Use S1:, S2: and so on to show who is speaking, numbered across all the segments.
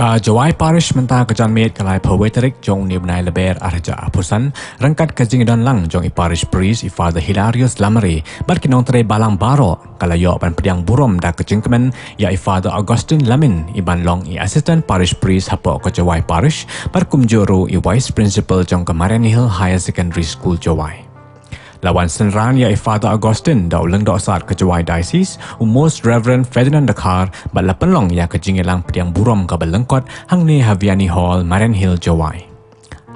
S1: Ka Jawai Parish mentah kejan met kalai Poeterik jong ni benai leber arja apusan rangkat kajing dan lang jong i Parish Priest i Father Hilarius Lamari bar kinong tere balang baro kala yo ban pediang burom da kajing kemen ya i Father Augustine Lamin i ban long i Assistant Parish Priest hapo ke Jawai Parish bar kumjuru i Vice Principal jong ke Marian Hill Higher Secondary School Jawai. Lawan senran ya Father Augustine da ulang da osat ke Jawai Diocese Most Reverend Ferdinand Dakar bat la penlong ya ke jingelang pediang burom ke belengkot hang ni Haviani Hall Marian Hill Jawai.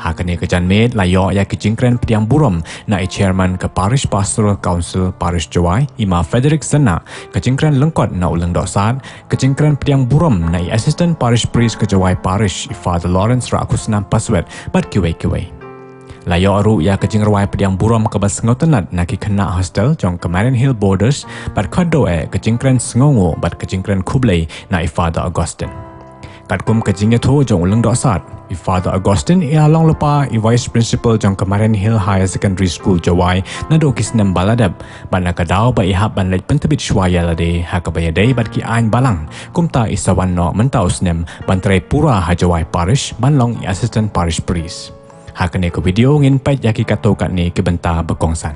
S1: Hakane ke janmed layo ya ke jingkren pediang burom na chairman ke Parish Pastoral Council Parish Jawai Ima Frederick Sena ke jingkren lengkot na ulang da osat ke jingkren pediang burom na Assistant Parish Priest ke Jawai Parish Father Lawrence Rakusnam Paswet bat kiwai-kiwai. Layo aru ya kejing rawai pediang burom ke bas ngotenat naki kena hostel jong ke Marian Hill Borders bat kodo kejing kren sengongo bat kejing kren kublai na i Father Augustine. Katkum kejingnya tu jong ulang doksat i Father Augustine ia long lepa i Vice Principal jong ke Marian Hill Higher Secondary School Jawai na do kisnem baladab bat na kadao ba ihap ban lej pentebit shwaya lade ha kabayadai bat ki ain balang kumta i sawan no mentau snem ban trai pura ha Jawai Parish ban long i Assistant Parish Priest. Hakane ke video ngin pait yaki kato kat ni ke benta berkongsan.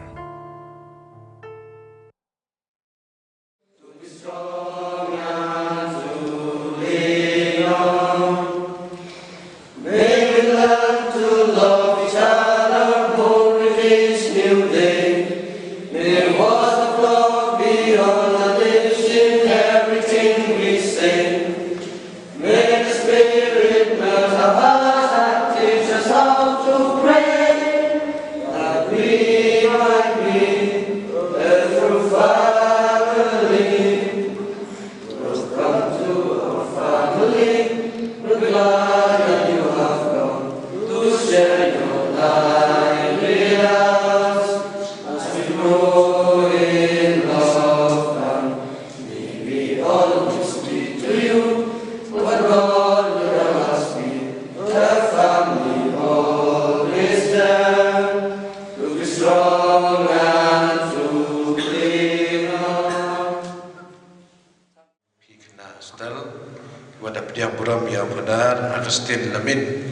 S2: Wada pediang buram yang benar Augustine Lamin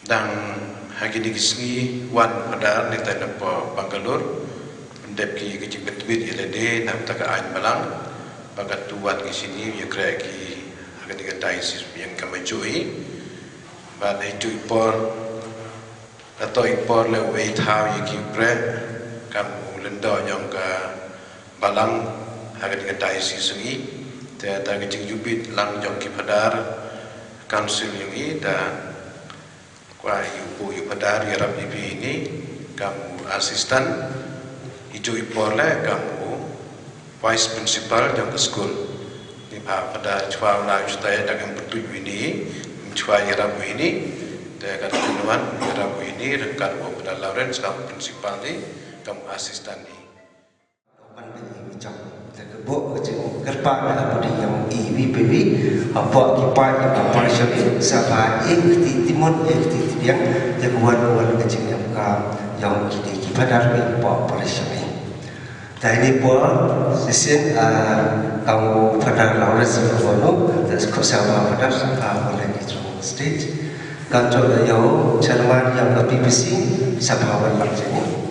S2: dan hari ini kisni wan benar di tanah Bangalore mendep ki kecik betwit ilade nak tak ain balang bagat tuan di sini ya kira ki hari ini diocese yang kami join pada itu impor atau impor le wait how you keep bread kamu lenda yang ke balang hari ini diocese ini ta kecik jubit lang jong ki padar council yang ini dan kwa ibu padar ya rab ibi ini kamu asisten hijau ipor le kamu vice principal jong ke school ni pada cua na juta dagang bertuju ini cua ya rab ini dan kata tuan ya rab ini rekan pada Lawrence kamu principal ni kamu asisten ni
S3: Bok kecil kerpa ada budi yang IWPB apa kipai apa syarikat sahaja ekti timun ekti tiang jagoan kecil yang kita kipadar apa syarikat. Dan ini pun sesin kamu pada Lawrence Bono dan sekolah pada boleh di stage kantor yang chairman yang BBC sahabat langsung.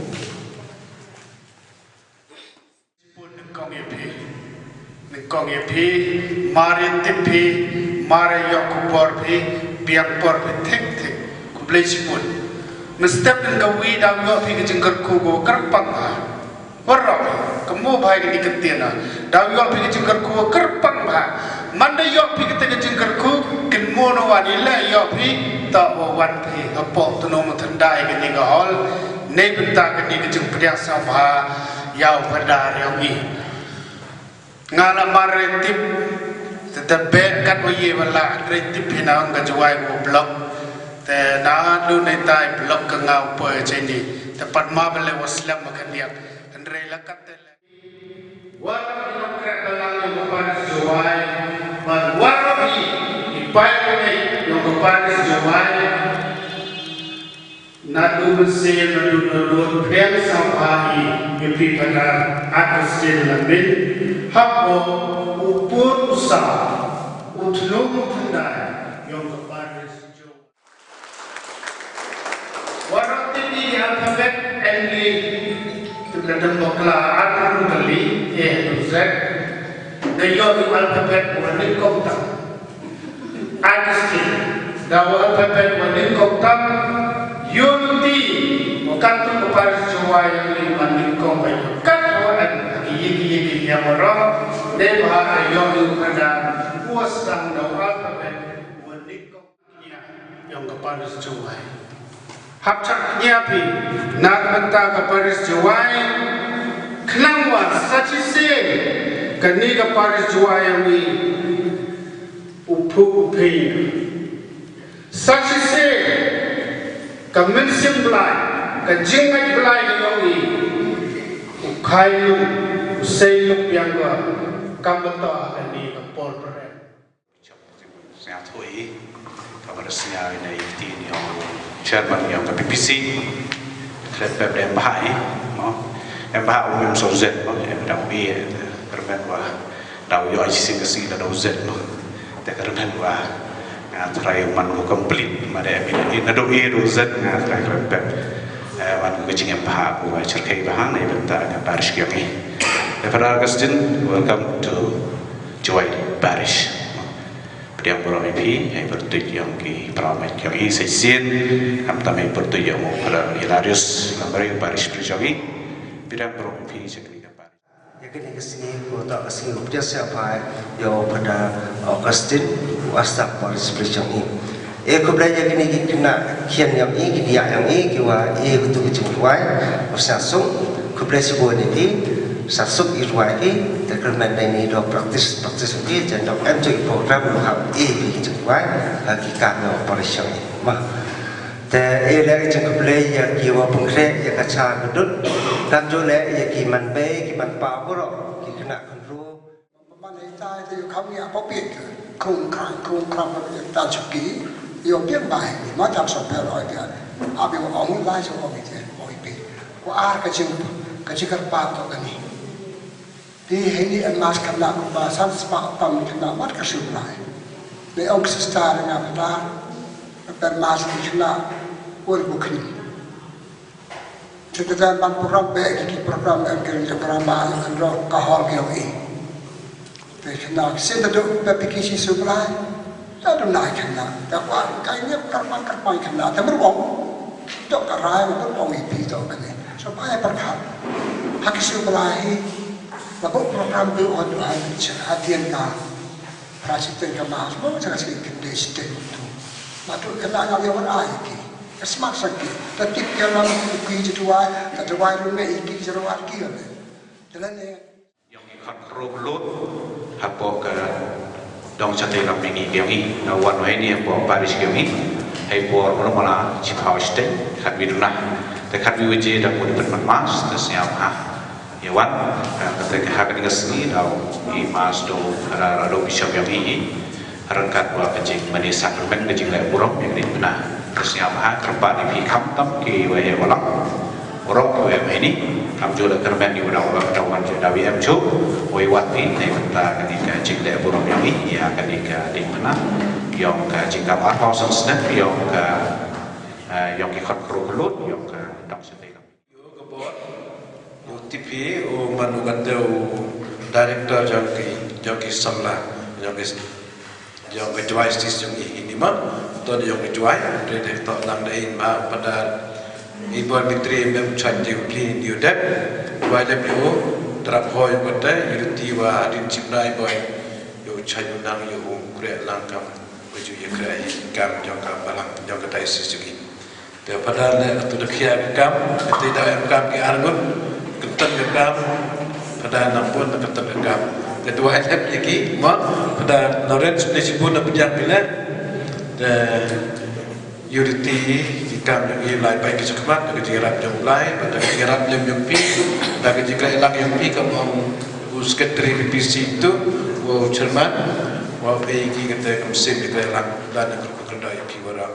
S4: Kong epi, mari tepi, mari yakupor pi, biak por pi tek kublai sipun. Mestap dengan gawi dah yo pi kejengker kugo kerpang ha. Warau, kamu bahaya ni ketiana. Dah yo pi kejengker kugo kerpang ha. Manda yo pi kejengker kugo ken mono wani le yo pi tak wan pi. Apa tu nom tendai ke ni gahol. Nei benta ke ni kejeng pediang sabha yau pada yang ni. Ngala maritip tetap kat waye wala maritip hinang ka Jawai ko blok te na lu nei tai blok ka ngau pe cheni tepat ma bele waslam makaniak andre lakat te wa no kra kalang yo pan Jawai man warabi ipai nei yo pan Jawai na du se no pem sampai yepi pada Augustine Lamin hapo upur usah utlung tundai yang keparis jo. Warna tinggi alfabet English terkadang bakla arun kali to Z. Dayo alfabet warna kota. Agustin dawa alfabet warna kota. Unity bukan tu keparis Jawa yang warna kota. Kan gigi yang orang debah yang ada puasang dawa alfabet warna kota yang keparis Jawa. Hapcaknya pi nak mentah keparis Jawa kelangwan sacise kini keparis Jawa yang ni upu upi sacise kemensim belai kejingat belai yang ni ukayu usayuk yang gua kambata kini kepol beren
S2: saya thui kabar sinyal ini tin yang chairman yang BBC terhadap yang bahai, yang bahai umum sorzet, yang dah bi kerana wah dah yo ICC kasi dah sorzet, tapi kerana wah try manu complete, mana ini nado sorzet, try kerana manu kecing yang bahai, wah cerkai bahang ni bentar parish kami. Para Augustine, welcome to Joy Parish. Yang berarti yang bertujuan ke peramat yang ini sesian, kami tamai bertujuan pada Hilarius Lamari Parish Prijawi, bidang berarti sekali kapal.
S3: Yang ini kesini, kota kesini biasa apa yang pada Augustine wasap Parish Prijawi. Aku belajar ini kena kian yang ini, dia yang ini, kiwa itu kejengkuai, bersasung, aku belajar sebuah ini. Sasuk irwai terkemen ini do praktis ini dan do enjoy program do hab di jengwai lagi kami operation mah te lagi jeng play ya kiwa pengkre ya kaca gedut dan jo le ya ki man be ki man pa bro ki kena kontrol
S5: mana tai tu kami apa pit kung kang dan cuki yo pian bai macam sampai loi dia abi orang lai so kami je oi pi ko ar ka jeng pa to kami di ini emas kena kubasan sepak pam kena mat kesulai. Di orang sestar dengan benar bermas kena bukan. Setelah program baik di program angkir program angkir kahal kau ini. Kena sen tu berpikir si sulai, tak ada naik kena. Tak kuat kayaknya kerpan kena. Tak beruang, tak kerai beruang itu tak kena. Supaya berkat hak sulai. Lalu program itu ada hadian kah, presiden kemah, semua jangan sedikit destin itu. Lalu kena yang berai, kesemak sakit. Tapi kalau kita jual, kita jual rumah ini jual lagi. Jalan ni.
S2: Yang ikut robot, apa ke dong cantik kami ni kami, nawan ini apa Paris kami, hai por mana cipau stek, kat bidunah, dekat biwiji dah pun bermas, tersiap Yawan, ketika hakan kesini, dah imas do rado bishop yang ini, rangkat buat kecing mendesak rumah kecing lek buruk yang ini benar. Terusnya apa? Kerap di pikam tam ke wahai walang, buruk wahai ini, kami jual kerana di wadang wadang dawi amcu, wahai wati, ni kita ketika kecing lek buruk yang ini, ya ketika di mana, yang kecing kapal kawasan sedang, yang ikut kerulut, yang ke dok sedang. TV o manu kata o director jangki samla jangki device stis jangki ini mah tu dia jangki device dia tak lang lain mah pada ibu mitri mem cari plin dia dek wajib yo terap hoy kata yuti wa adin cipnai boy yo cari nang yo kure langkam baju ye kure kam jangka balang jangka diocese jangki dia pada le tu dekia kam tidak kam ke argun ketan gegam pada nampun ketan gegam kedua help lagi mak pada Lawrence disebut nak berjalan bila unity kita lagi lai baik kesekamat lagi jirat jom lai pada jirat jom pi lagi jika elang yang pi kamu sekretari BBC itu wow cermat wow pergi kita kumsim kita elang dan kerja yang pi orang